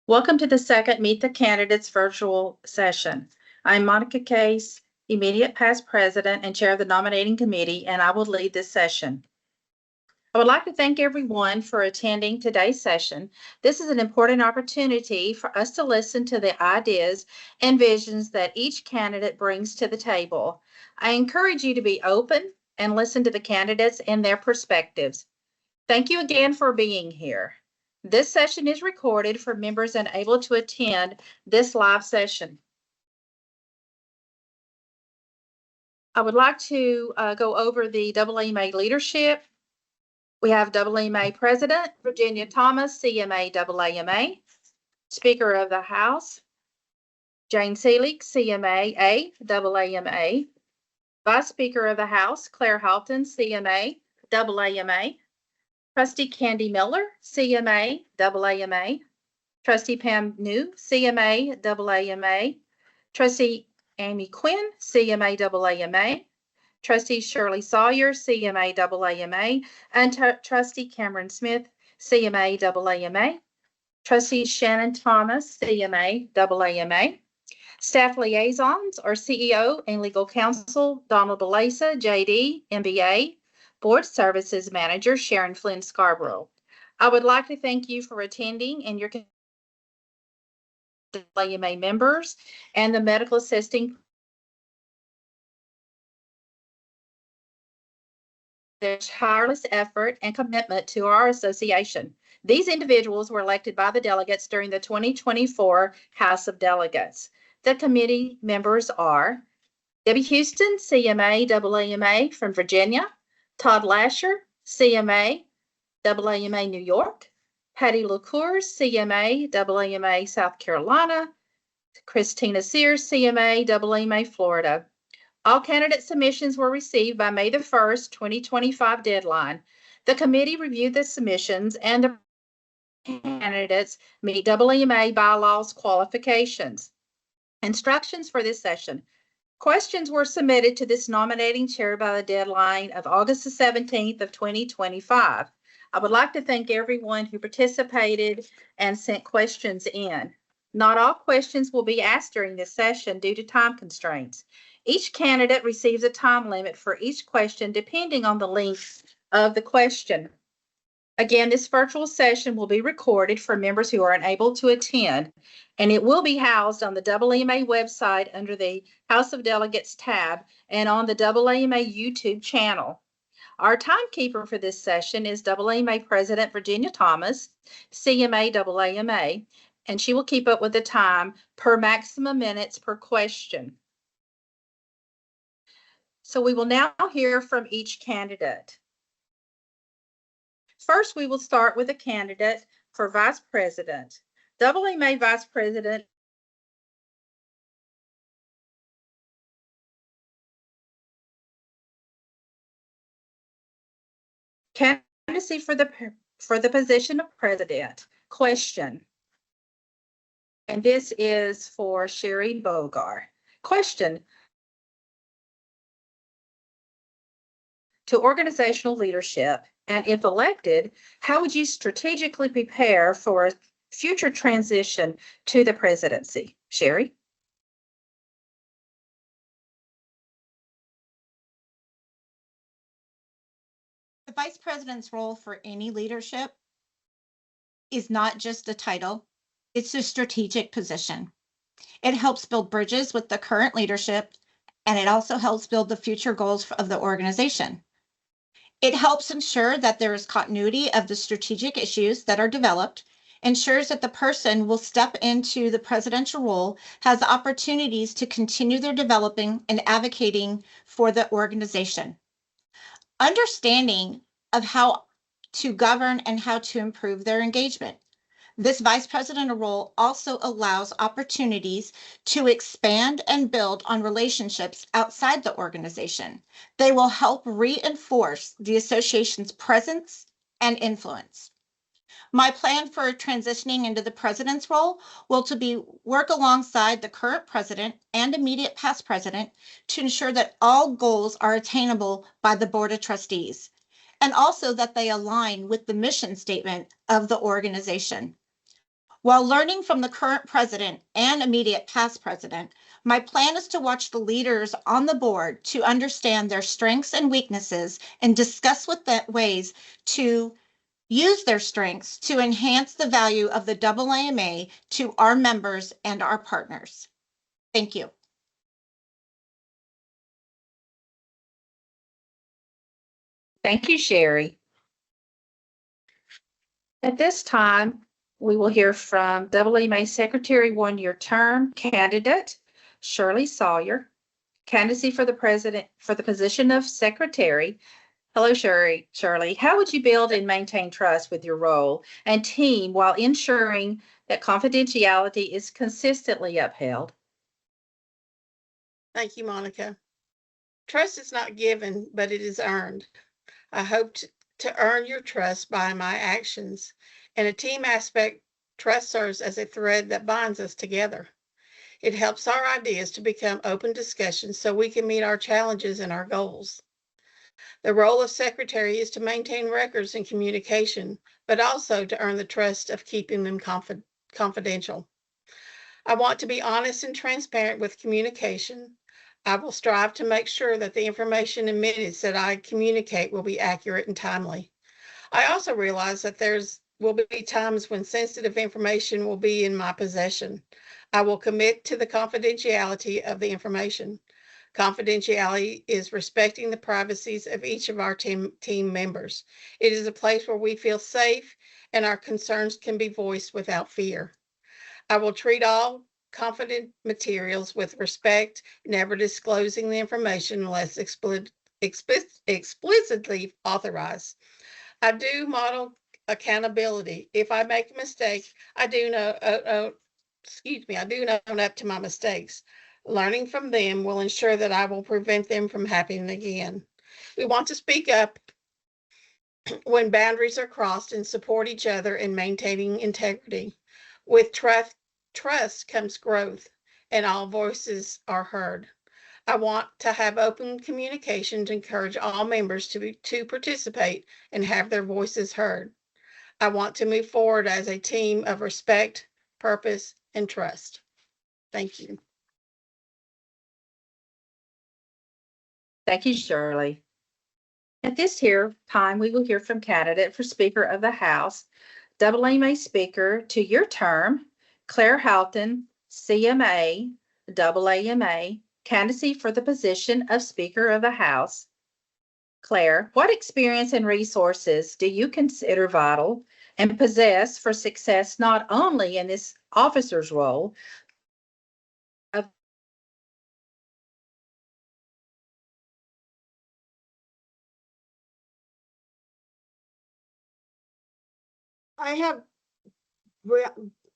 Welcome to the second Meet the Candidates virtual session. I'm Monica Case, immediate past president and chair of the nominating committee, and I will lead this session. I would like to thank everyone for attending today's session. This is an important opportunity for us to listen to the ideas and visions that each candidate brings to the table. I encourage you to be open and listen to the candidates and their perspectives. Thank you again for being here. This session is recorded for members unable to attend this live session. I would like to go over the AAMA leadership. We have AAMA President Virginia Thomas, CMA AAMA. Speaker of the House, Jane Seelig, CMA AAMA. Vice Speaker of the House, Claire Halton, CMA AAMA. Trustee Candy Miller, CMA AAMA. Trustee Pam New, CMA AAMA. Trustee Amy Quinn, CMA AAMA. Trustee Shirley Sawyer, CMA AAMA. And Trustee Cameron Smith, CMA AAMA. Trustee Shannon Thomas, CMA AAMA. Staff liaisons are CEO and legal counsel Donald Belasa, JD, MBA. Board Services Manager Sharon Flynn Scarborough. I would like to thank you for attending and your AAMA members and the medical assisting their tireless effort and commitment to our association. These individuals were elected by the delegates during the 2024 House of Delegates. The committee members are Debbie Houston, CMA AAMA from Virginia. Todd Lasher, CMA AAMA New York. Patty LaCour, CMA AAMA South Carolina. Christina Sears, CMA AAMA Florida. All candidate submissions were received by May the 1st, 2025 deadline. The committee reviewed the submissions and the candidates meet AAMA bylaws qualifications. Instructions for this session. Questions were submitted to this nominating chair by the deadline of August the 17th of 2025. I would like to thank everyone who participated and sent questions in. Not all questions will be asked during this session due to time constraints. Each candidate receives a time limit for each question depending on the length of the question. Again, this virtual session will be recorded for members who are unable to attend, and it will be housed on the AAMA website under the House of Delegates tab and on the AAMA YouTube channel. Our timekeeper for this session is AAMA President Virginia Thomas, CMA AAMA, and she will keep up with the time per maximum minutes per question. So we will now hear from each candidate. First, we will start with a candidate for Vice President. AAMA Vice President candidacy for the position of President. Question. And this is for Sherry Bogar. Question. To organizational leadership, and if elected, how would you strategically prepare for a future transition to the presidency? Sherry? The vice president's role for any leadership is not just a title, it's a strategic position. It helps build bridges with the current leadership, and it also helps build the future goals of the organization. It helps ensure that there is continuity of the strategic issues that are developed, ensures that the person will step into the presidential role, has opportunities to continue their developing and advocating for the organization. Understanding of how to govern and how to improve their engagement. This vice president role also allows opportunities to expand and build on relationships outside the organization. They will help reinforce the association's presence and influence. My plan for transitioning into the president's role will to be work alongside the current president and immediate past president to ensure that all goals are attainable by the Board of Trustees, and also that they align with the mission statement of the organization. While learning from the current president and immediate past president, my plan is to watch the leaders on the board to understand their strengths and weaknesses and discuss with them ways to use their strengths to enhance the value of the AAMA to our members and our partners. Thank you. Thank you, Sherry. At this time, we will hear from AAMA Secretary one-year term candidate Shirley Sawyer, candidacy for the position of Secretary. Hello, Shirley. How would you build and maintain trust with your role and team while ensuring that confidentiality is consistently upheld? Thank you, Monica. Trust is not given, but it is earned. I hope to earn your trust by my actions. In a team aspect, trust serves as a thread that binds us together. It helps our ideas to become open discussions so we can meet our challenges and our goals. The role of secretary is to maintain records and communication, but also to earn the trust of keeping them confidential. I want to be honest and transparent with communication. I will strive to make sure that the information and minutes that I communicate will be accurate and timely. I also realize that will be times when sensitive information will be in my possession. I will commit to the confidentiality of the information. Confidentiality is respecting the privacies of each of our team members. It is a place where we feel safe and our concerns can be voiced without fear. I will treat all confident materials with respect, never disclosing the information unless explicitly authorized. I do model accountability. If I make a mistake, I do own up to my mistakes. Learning from them will ensure that I will prevent them from happening again. We want to speak up when boundaries are crossed and support each other in maintaining integrity. With trust comes growth, and all voices are heard. I want to have open communication to encourage all members to participate and have their voices heard. I want to move forward as a team of respect, purpose, and trust. Thank you. Thank you, Shirley. At this time, we will hear from candidate for Speaker of the House, AAMA Speaker to your term, Claire Houghton, CMA, AAMA, candidacy for the position of Speaker of the House. Claire, what experience and resources do you consider vital and possess for success not only in this officer's role,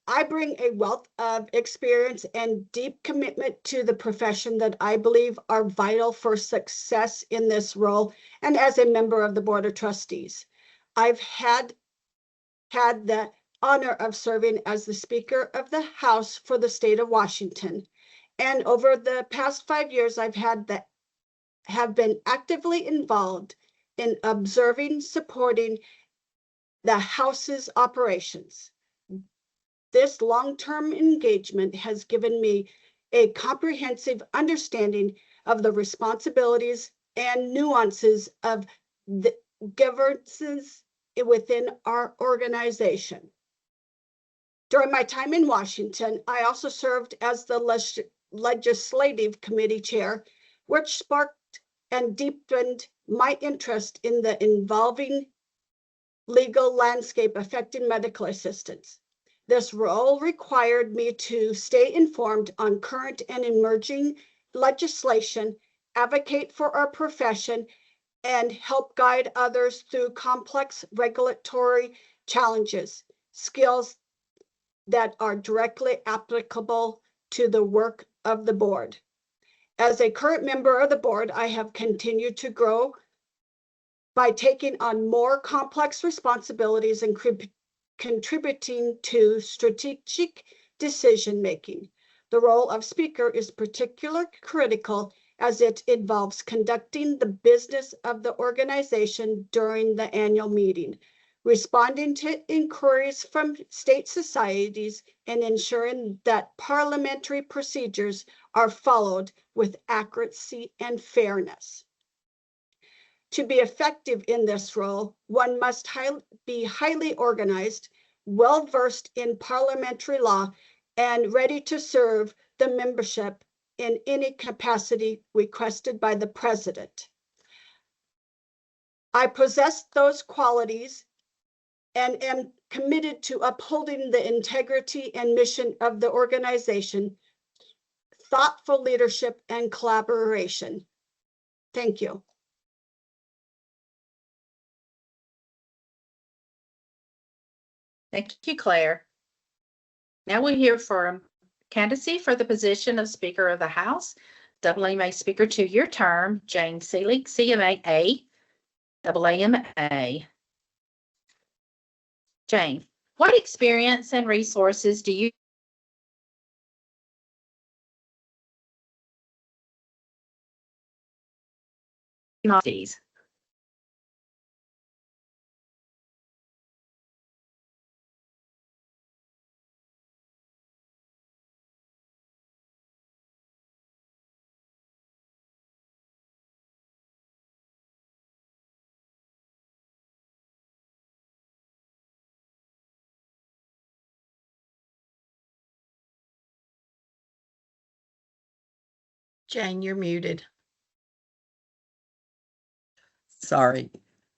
I bring a wealth of experience and deep commitment to the profession that I believe are vital for success in this role and as a member of the Board of Trustees. I've had the honor of serving as the Speaker of the House for the state of Washington. And over the past 5 years, have been actively involved in observing, supporting the House's operations. This long-term engagement has given me a comprehensive understanding of the responsibilities and nuances of the governance within our organization. During my time in Washington, I also served as the Legislative Committee Chair, which sparked and deepened my interest in the evolving legal landscape affecting medical assistance. This role required me to stay informed on current and emerging legislation, advocate for our profession, and help guide others through complex regulatory challenges, skills that are directly applicable to the work of the board. As a current member of the board, I have continued to grow by taking on more complex responsibilities and contributing to strategic decision-making. The role of speaker is particularly critical as it involves conducting the business of the organization during the annual meeting, responding to inquiries from state societies, and ensuring that parliamentary procedures are followed with accuracy and fairness. To be effective in this role, one must be highly organized, well-versed in parliamentary law, and ready to serve the membership in any capacity requested by the president. I possess those qualities and am committed to upholding the integrity and mission of the organization, thoughtful leadership, and collaboration. Thank you. Thank you, Claire. Now we hear from candidacy for the position of Speaker of the House. AAMA Speaker, 2-year term, Jane Seelig, CMA AAMA. Jane, what experience and resources do you these? Jane, you're muted. Sorry.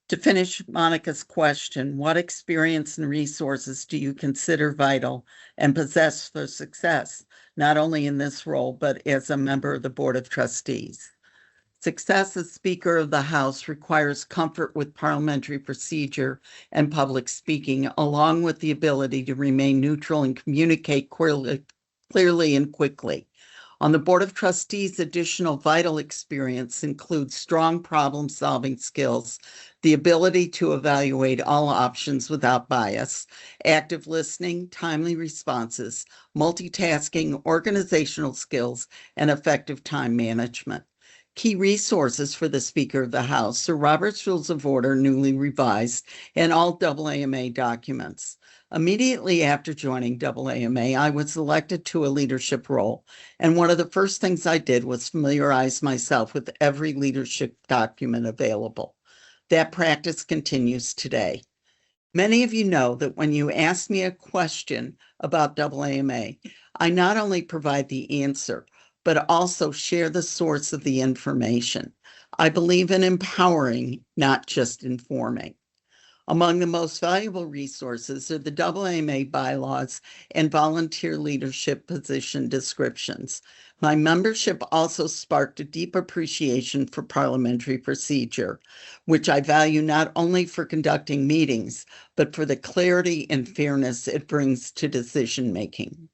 To finish Monica's question, what experience and resources do you consider vital and possess for success, not only in this role, but as a member of the Board of Trustees? Success as Speaker of the House requires comfort with parliamentary procedure and public speaking, along with the ability to remain neutral and communicate clearly and quickly. On the Board of Trustees, additional vital experience includes strong problem-solving skills, the ability to evaluate all options without bias, active listening, timely responses, multitasking, organizational skills, and effective time management. Key resources for the Speaker of the House are Robert's Rules of Order, newly revised, and all AAMA documents. Immediately after joining AAMA, I was elected to a leadership role, and one of the first things I did was familiarize myself with every leadership document available. That practice continues today. Many of you know that when you ask me a question about AAMA, I not only provide the answer, but also share the source of the information. I believe in empowering, not just informing. Among the most valuable resources are the AAMA bylaws and volunteer leadership position descriptions. My membership also sparked a deep appreciation for parliamentary procedure, which I value not only for conducting meetings, but for the clarity and fairness it brings to decision-making.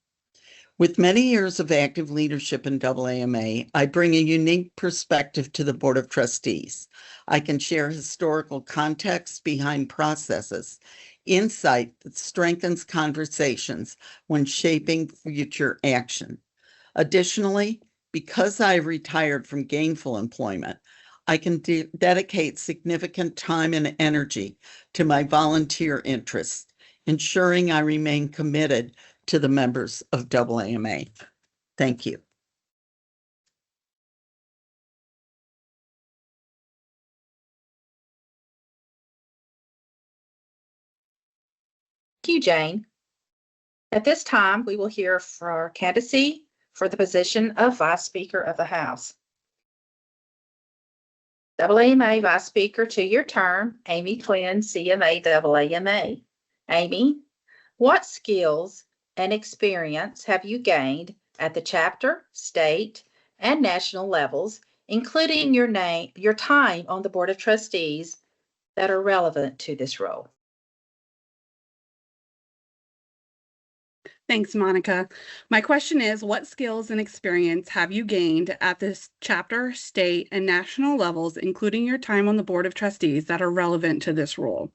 With many years of active leadership in AAMA, I bring a unique perspective to the Board of Trustees. I can share historical context behind processes, insight that strengthens conversations when shaping future action. Additionally, because I retired from gainful employment, I can dedicate significant time and energy to my volunteer interests, ensuring I remain committed to the members of AAMA. Thank you. Thank you, Jane. At this time, we will hear for our candidacy for the position of Vice Speaker of the House. AAMA Vice Speaker, 2-year term, Amy Quinn, CMA AAMA. Amy, what skills and experience have you gained at the chapter, state, and national levels, including your time on the Board of Trustees, that are relevant to this role? Thanks, Monica. My question is, what skills and experience have you gained at this chapter, state, and national levels, including your time on the Board of Trustees, that are relevant to this role?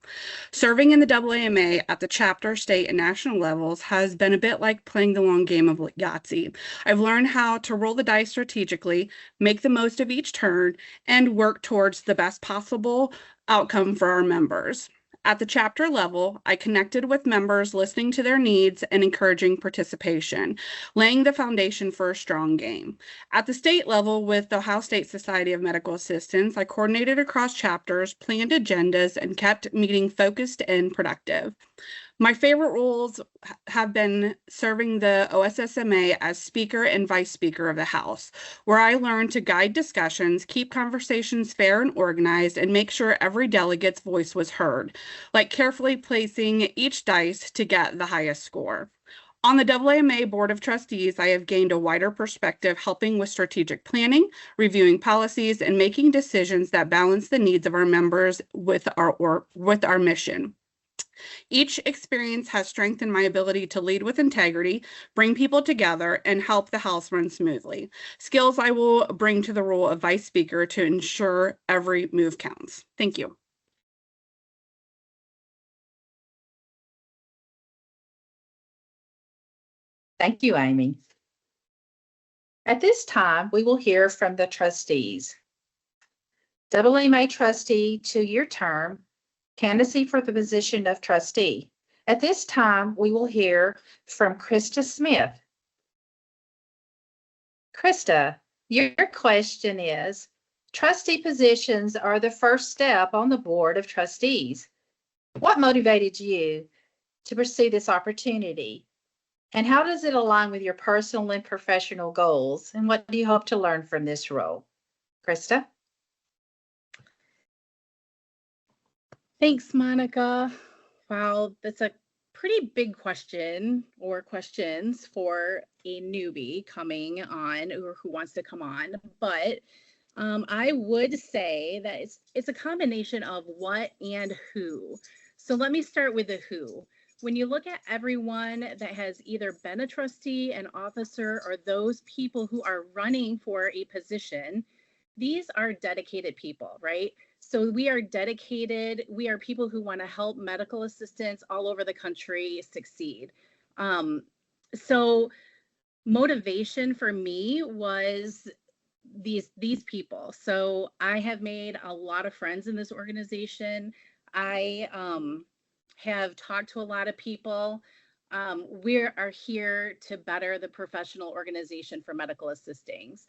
Serving in the AAMA at the chapter, state, and national levels has been a bit like playing the long game of Yahtzee. I've learned how to roll the dice strategically, make the most of each turn, and work towards the best possible outcome for our members. At the chapter level, I connected with members, listening to their needs and encouraging participation, laying the foundation for a strong game. At the state level, with the Ohio State Society of Medical Assistants, I coordinated across chapters, planned agendas, and kept meeting focused and productive. My favorite roles have been serving the OSSMA as Speaker and Vice Speaker of the House, where I learned to guide discussions, keep conversations fair and organized, and make sure every delegate's voice was heard, like carefully placing each dice to get the highest score. On the AAMA Board of Trustees, I have gained a wider perspective, helping with strategic planning, reviewing policies, and making decisions that balance the needs of our members with our mission. Each experience has strengthened my ability to lead with integrity, bring people together, and help the House run smoothly. Skills I will bring to the role of Vice Speaker to ensure every move counts. Thank you. Thank you, Amy. At this time, we will hear from the trustees. AAMA trustee, 2-year term, candidacy for the position of trustee. At this time, we will hear from Krista Smith. Krista, your question is, trustee positions are the first step on the board of trustees. What motivated you to pursue this opportunity? And how does it align with your personal and professional goals? And what do you hope to learn from this role? Krista? Thanks, Monica. Wow, that's a pretty big question or questions for a newbie coming on or who wants to come on. But I would say that it's a combination of what and who. So let me start with the who. When you look at everyone that has either been a trustee, an officer, or those people who are running for a position, these are dedicated people, right? So we are dedicated. We are people who want to help medical assistants all over the country succeed. So motivation for me was these people. So I have made a lot of friends in this organization. I have talked to a lot of people. We are here to better the professional organization for medical assistants.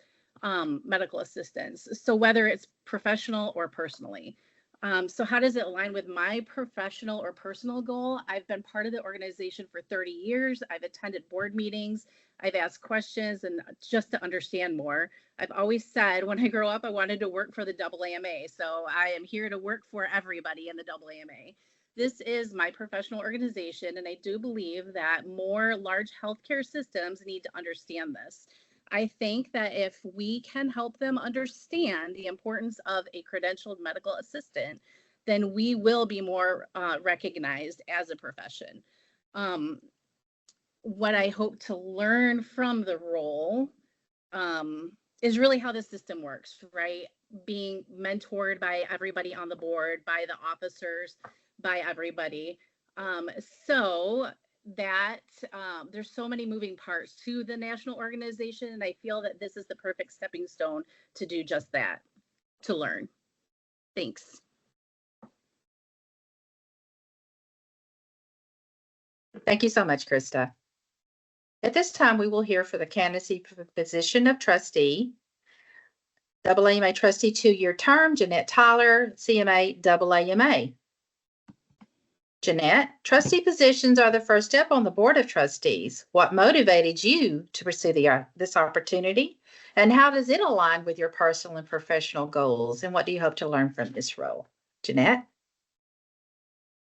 So whether it's professional or personally. So how does it align with my professional or personal goal? I've been part of the organization for 30 years. I've attended board meetings. I've asked questions and just to understand more. I've always said when I grow up, I wanted to work for the AAMA. So I am here to work for everybody in the AAMA. This is my professional organization, and I do believe that more large healthcare systems need to understand this. I think that if we can help them understand the importance of a credentialed medical assistant, then we will be more recognized as a profession. What I hope to learn from the role is really how the system works, right? Being mentored by everybody on the board, by the officers, by everybody. So that there's so many moving parts to the national organization, and I feel that this is the perfect stepping stone to do just that, to learn. Thanks. Thank you so much, Krista. At this time, we will hear for the candidacy for the position of trustee. AAMA trustee, 2-year term, Jeanette Tyler, CMA AAMA. Jeanette, trustee positions are the first step on the board of trustees. What motivated you to pursue this opportunity? And how does it align with your personal and professional goals? And what do you hope to learn from this role? Jeanette?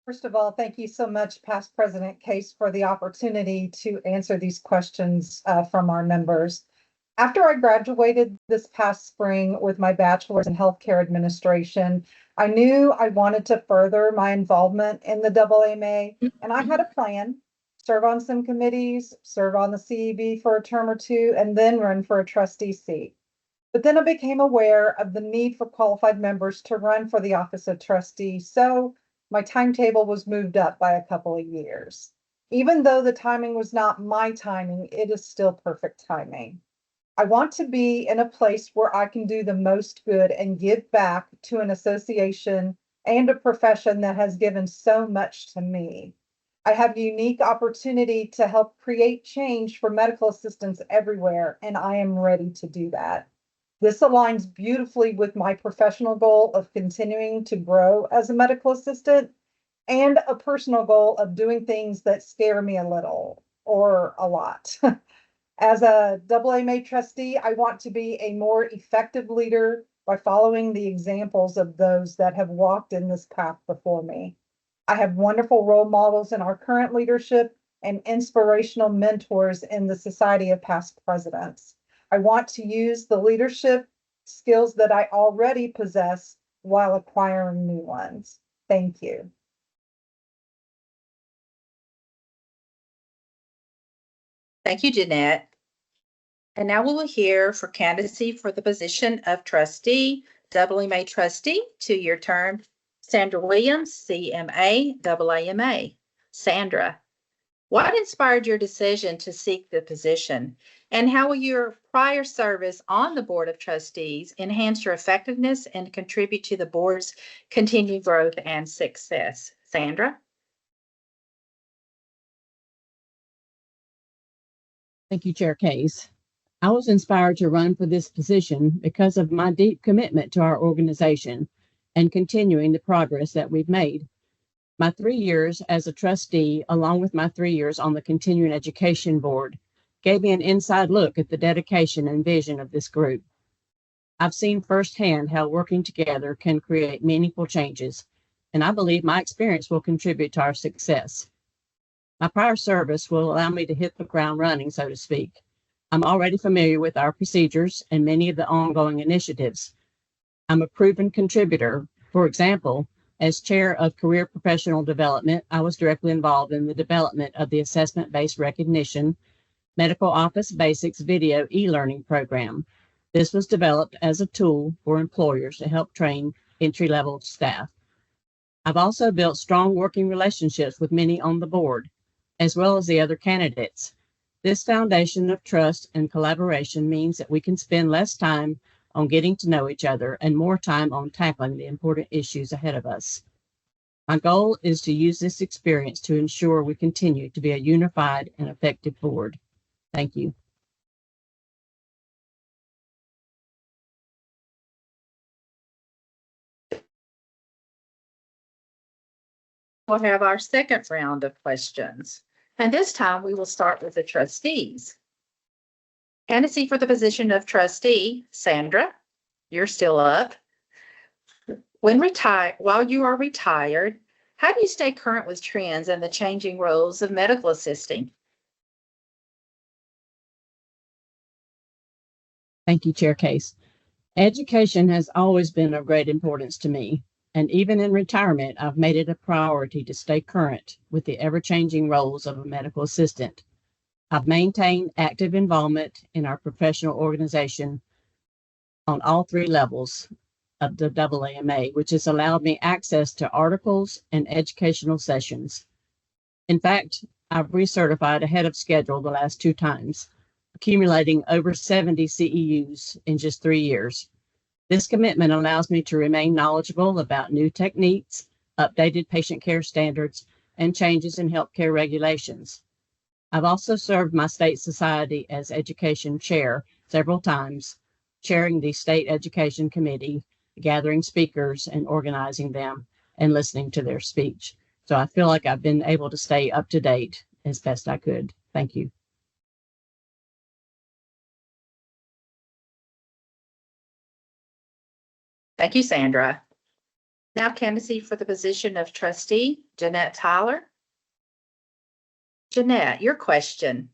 First of all, thank you so much, Past President Case, for the opportunity to answer these questions from our members. After I graduated this past spring with my bachelor's in healthcare administration, I knew I wanted to further my involvement in the AAMA, and I had a plan: serve on some committees, serve on the CEB for a term or two, and then run for a trustee seat. But then I became aware of the need for qualified members to run for the office of trustee, so my timetable was moved up by a couple of years. Even though the timing was not my timing, it is still perfect timing. I want to be in a place where I can do the most good and give back to an association and a profession that has given so much to me. I have a unique opportunity to help create change for medical assistants everywhere, and I am ready to do that. This aligns beautifully with my professional goal of continuing to grow as a medical assistant and a personal goal of doing things that scare me a little or a lot. As a AAMA trustee, I want to be a more effective leader by following the examples of those that have walked in this path before me. I have wonderful role models in our current leadership and inspirational mentors in the Society of Past Presidents. I want to use the leadership skills that I already possess while acquiring new ones. Thank you. Thank you, Jeanette. And now we will hear for candidacy for the position of trustee, AAMA trustee, 2-year term, Sandra Williams, CMA, AAMA. Sandra, what inspired your decision to seek the position? And how will your prior service on the Board of Trustees enhance your effectiveness and contribute to the board's continued growth and success? Sandra? Thank you, Chair Case. I was inspired to run for this position because of my deep commitment to our organization and continuing the progress that we've made. My 3 years as a trustee, along with my 3 years on the Continuing Education Board, gave me an inside look at the dedication and vision of this group. I've seen firsthand how working together can create meaningful changes, and I believe my experience will contribute to our success. My prior service will allow me to hit the ground running, so to speak. I'm already familiar with our procedures and many of the ongoing initiatives. I'm a proven contributor. For example, as chair of Career Professional Development, I was directly involved in the development of the Assessment-Based Recognition Medical Office Basics Video e-learning program. This was developed as a tool for employers to help train entry-level staff. I've also built strong working relationships with many on the board, as well as the other candidates. This foundation of trust and collaboration means that we can spend less time on getting to know each other and more time on tackling the important issues ahead of us. My goal is to use this experience to ensure we continue to be a unified and effective board. Thank you. We'll have our second round of questions. And this time we will start with the trustees. Candidacy for the position of trustee, Sandra, you're still up. While you are retired, how do you stay current with trends and the changing roles of medical assisting? Thank you, Chair Case. Education has always been of great importance to me, and even in retirement, I've made it a priority to stay current with the ever-changing roles of a medical assistant. I've maintained active involvement in our professional organization on all 3 levels of the AAMA, which has allowed me access to articles and educational sessions. In fact, I've recertified ahead of schedule the last 2 times, accumulating over 70 CEUs in just 3 years. This commitment allows me to remain knowledgeable about new techniques, updated patient care standards, and changes in healthcare regulations. I've also served my state society as education chair several times, chairing the state education committee, gathering speakers and organizing them and listening to their speech. So I feel like I've been able to stay up to date as best I could. Thank you. Thank you, Sandra. Now candidacy for the position of trustee, Jeanette Tyler. Jeanette, your question.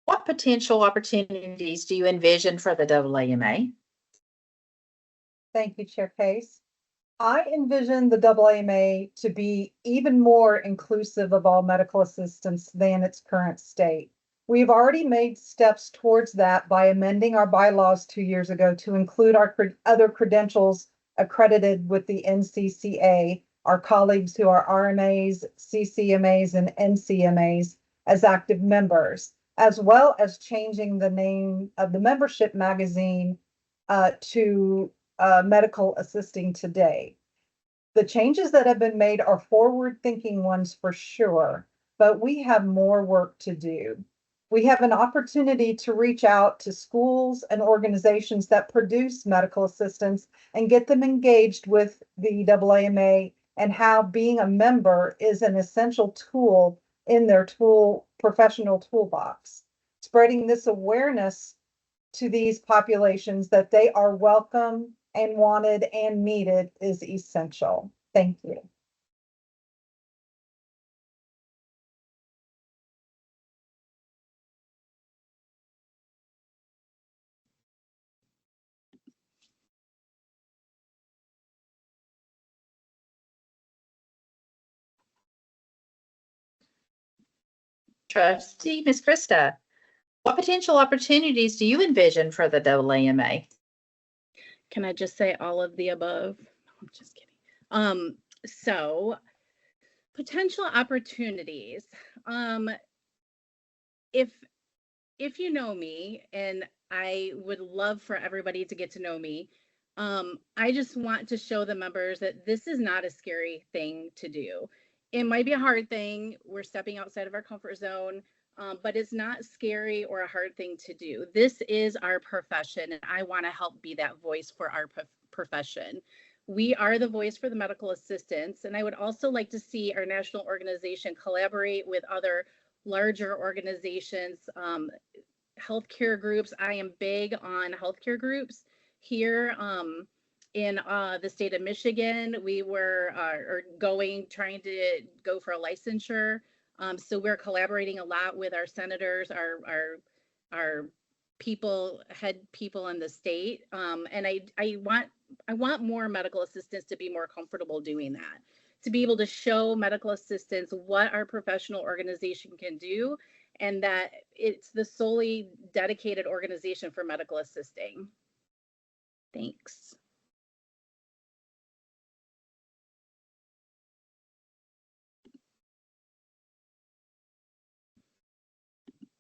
What potential opportunities do you envision for the AAMA? Thank you, Chair Case. I envision the AAMA to be even more inclusive of all medical assistants than its current state. We've already made steps towards that by amending our bylaws 2 years ago to include our other credentials accredited with the NCCA, our colleagues who are RMAs, CCMAs, and NCMAs as active members, as well as changing the name of the membership magazine to Medical Assisting Today. The changes that have been made are forward-thinking ones for sure, but we have more work to do. We have an opportunity to reach out to schools and organizations that produce medical assistants and get them engaged with the AAMA and how being a member is an essential tool in their professional toolbox. Spreading this awareness to these populations that they are welcome and wanted and needed is essential. Thank you. Trustee Ms. Krista, what potential opportunities do you envision for the AAMA? Can I just say all of the above? No, I'm just kidding. So potential opportunities. If you know me, and I would love for everybody to get to know me, I just want to show the members that this is not a scary thing to do. It might be a hard thing. We're stepping outside of our comfort zone, but it's not scary or a hard thing to do. This is our profession, and I want to help be that voice for our profession. We are the voice for the medical assistants, and I would also like to see our national organization collaborate with other larger organizations, healthcare groups. I am big on healthcare groups here in the state of Michigan. We were trying to go for a licensure. So we're collaborating a lot with our senators, our head people in the state. And I want more medical assistants to be more comfortable doing that, to be able to show medical assistants what our professional organization can do, and that it's the solely dedicated organization for medical assisting. Thanks.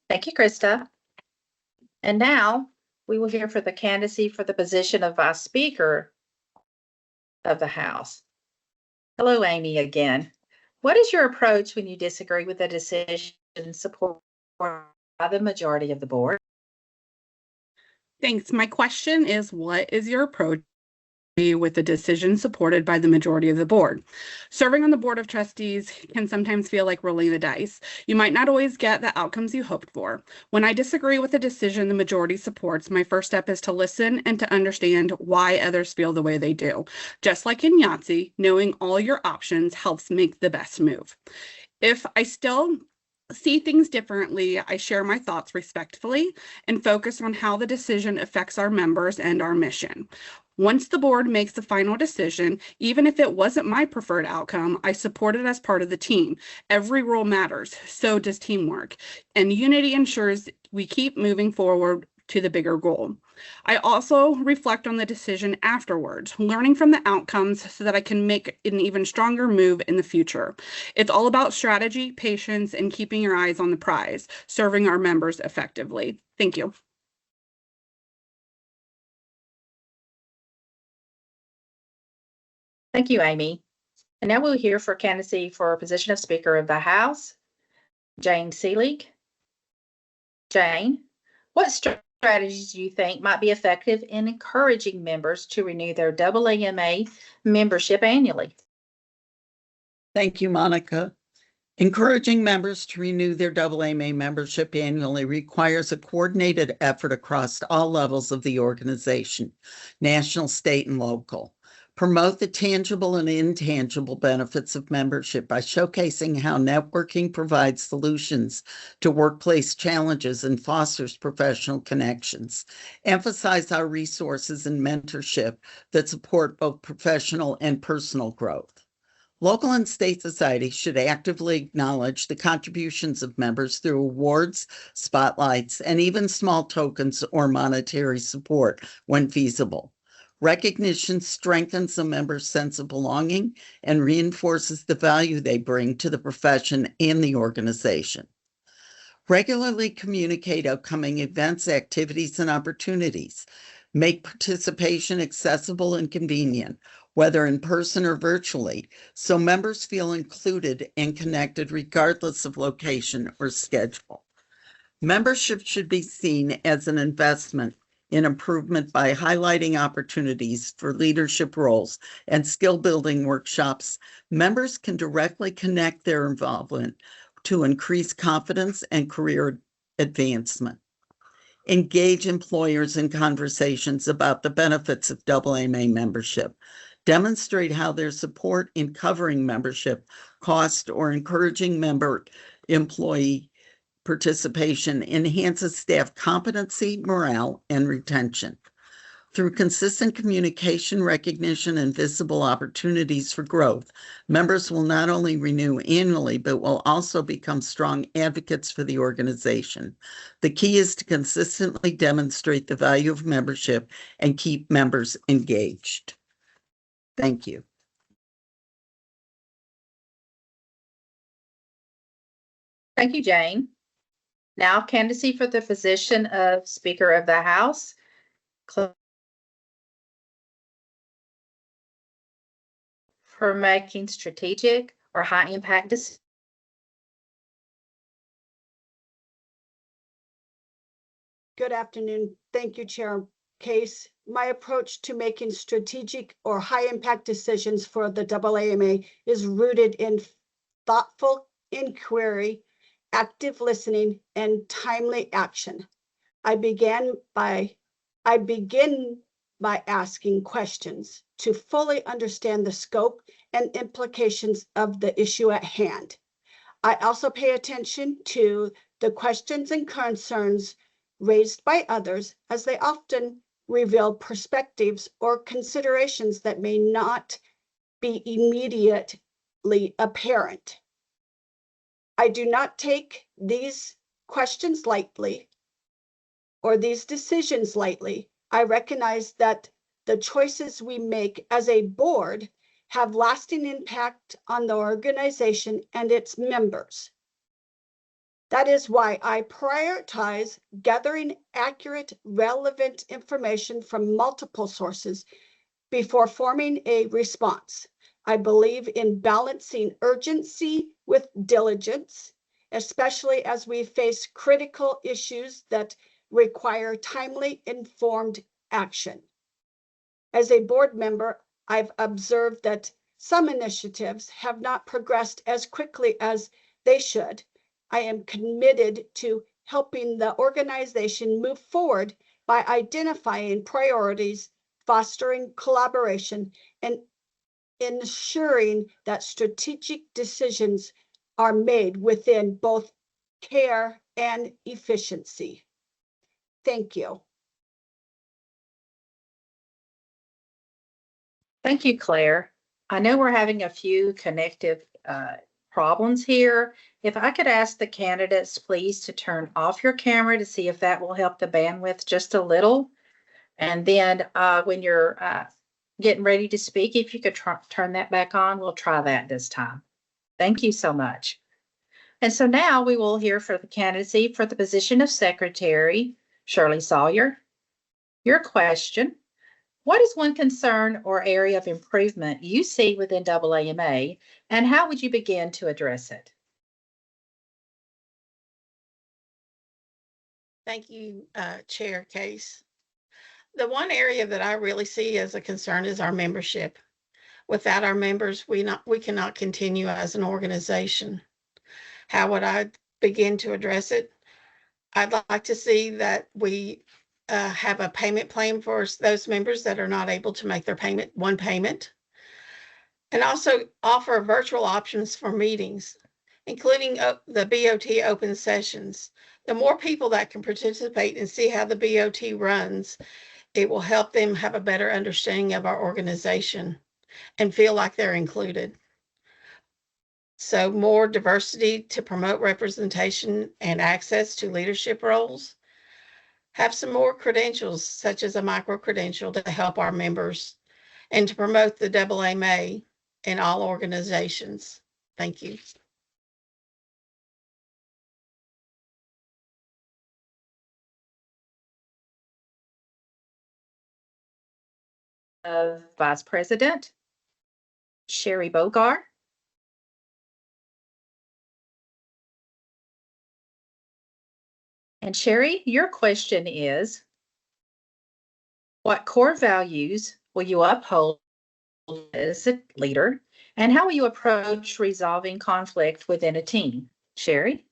Thank you, Krista. And now we will hear for the candidacy for the position of Vice Speaker of the House. Hello, Amy, again. What is your approach when you disagree with a decision supported by the majority of the board? Thanks. My question is, what is your approach with the decision supported by the majority of the board? Serving on the board of trustees can sometimes feel like rolling the dice. You might not always get the outcomes you hoped for. When I disagree with a decision the majority supports, my first step is to listen and to understand why others feel the way they do. Just like in Yahtzee, knowing all your options helps make the best move. If I still see things differently, I share my thoughts respectfully and focus on how the decision affects our members and our mission. Once the board makes the final decision, even if it wasn't my preferred outcome, I support it as part of the team. Every role matters, so does teamwork. And unity ensures we keep moving forward to the bigger goal. I also reflect on the decision afterwards, learning from the outcomes so that I can make an even stronger move in the future. It's all about strategy, patience, and keeping your eyes on the prize, serving our members effectively. Thank you. Thank you, Amy. And now we'll hear for candidacy for a position of Speaker of the House, Jane Seelig. Jane, what strategies do you think might be effective in encouraging members to renew their AAMA membership annually? Thank you, Monica. Encouraging members to renew their AAMA membership annually requires a coordinated effort across all levels of the organization, national, state, and local. Promote the tangible and intangible benefits of membership by showcasing how networking provides solutions to workplace challenges and fosters professional connections. Emphasize our resources and mentorship that support both professional and personal growth. Local and state societies should actively acknowledge the contributions of members through awards, spotlights, and even small tokens or monetary support when feasible. Recognition strengthens a member's sense of belonging and reinforces the value they bring to the profession and the organization. Regularly communicate upcoming events, activities, and opportunities. Make participation accessible and convenient. whether in person or virtually, so members feel included and connected regardless of location or schedule. Membership should be seen as an investment in improvement by highlighting opportunities for leadership roles and skill-building workshops. Members can directly connect their involvement to increase confidence and career advancement. Engage employers in conversations about the benefits of AAMA membership. Demonstrate how their support in covering membership cost or encouraging employee participation enhances staff competency, morale, and retention. Through consistent communication, recognition, and visible opportunities for growth, members will not only renew annually, but will also become strong advocates for the organization. The key is to consistently demonstrate the value of membership and keep members engaged. Thank you. Thank you, Jane. Now, candidacy for the position of Speaker of the House. For making strategic or high impact decisions. Good afternoon. Thank you, Chair Case. My approach to making strategic or high impact decisions for the AAMA is rooted in thoughtful inquiry, active listening, and timely action. I begin by asking questions to fully understand the scope and implications of the issue at hand. I also pay attention to the questions and concerns raised by others, as they often reveal perspectives or considerations that may not be immediately apparent. I do not take these questions lightly or these decisions lightly. I recognize that the choices we make as a board have lasting impact on the organization and its members. That is why I prioritize gathering accurate, relevant information from multiple sources before forming a response. I believe in balancing urgency with diligence, especially as we face critical issues that require timely, informed action. As a board member, I've observed that some initiatives have not progressed as quickly as they should. I am committed to helping the organization move forward by identifying priorities, fostering collaboration, and ensuring that strategic decisions are made within both care and efficiency. Thank you. Thank you, Claire. I know we're having a few connective problems here. If I could ask the candidates, please, to turn off your camera to see if that will help the bandwidth just a little. And then when you're getting ready to speak, if you could turn that back on, we'll try that this time. Thank you so much. And so now we will hear for the candidacy for the position of Secretary, Shirley Sawyer. Your question: what is one concern or area of improvement you see within AAMA, and how would you begin to address it? Thank you, Chair Case. The one area that I really see as a concern is our membership. Without our members, we cannot continue as an organization. How would I begin to address it? I'd like to see that we have a payment plan for those members that are not able to make their one payment, and also offer virtual options for meetings, including the BOT open sessions. The more people that can participate and see how the BOT runs, it will help them have a better understanding of our organization and feel like they're included. So more diversity to promote representation and access to leadership roles. Have some more credentials, such as a micro-credential, to help our members and to promote the AAMA in all organizations. Thank you. Vice President. Sherry Bogar. And Sherry, your question is, what core values will you uphold as a leader, and how will you approach resolving conflict within a team? Sherry?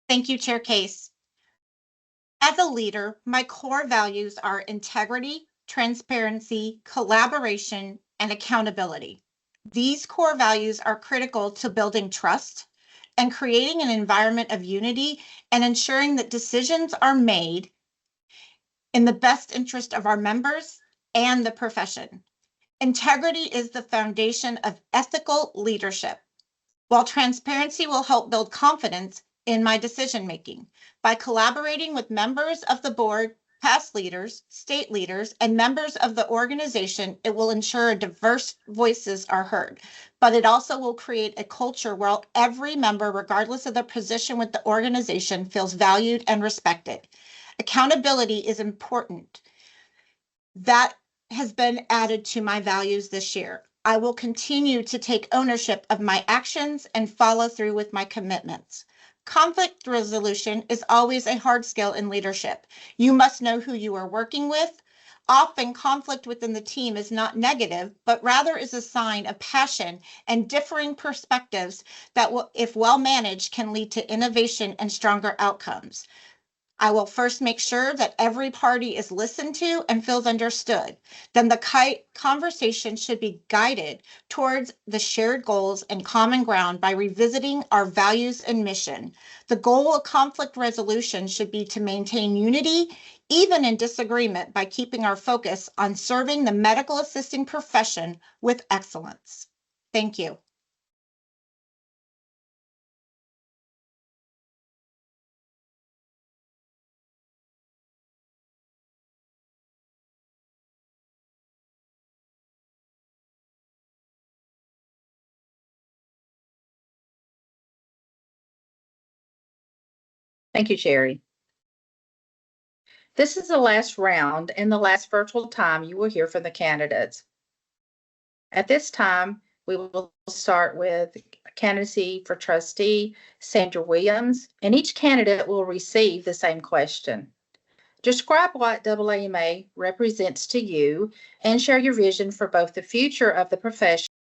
Thank you, Chair Case. As a leader, my core values are integrity, transparency, collaboration, and accountability. These core values are critical to building trust and creating an environment of unity and ensuring that decisions are made in the best interest of our members and the profession. Integrity is the foundation of ethical leadership, while transparency will help build confidence in my decision making. By collaborating with members of the board, past leaders, state leaders, and members of the organization, it will ensure diverse voices are heard. But it also will create a culture where every member, regardless of their position with the organization, feels valued and respected. Accountability is important. That has been added to my values this year. I will continue to take ownership of my actions and follow through with my commitments. Conflict resolution is always a hard skill in leadership. You must know who you are working with. Often conflict within the team is not negative, but rather is a sign of passion and differing perspectives that will, if well managed, can lead to innovation and stronger outcomes. I will first make sure that every party is listened to and feels understood. Then the conversation should be guided towards the shared goals and common ground by revisiting our values and mission. The goal of conflict resolution should be to maintain unity, even in disagreement, by keeping our focus on serving the medical assisting profession with excellence. Thank you. Thank you, Sherry. This is the last round and the last virtual time you will hear from the candidates. At this time, we will start with candidacy for trustee Sandra Williams, and each candidate will receive the same question. Describe what AAMA represents to you and share your vision for both the future of the profession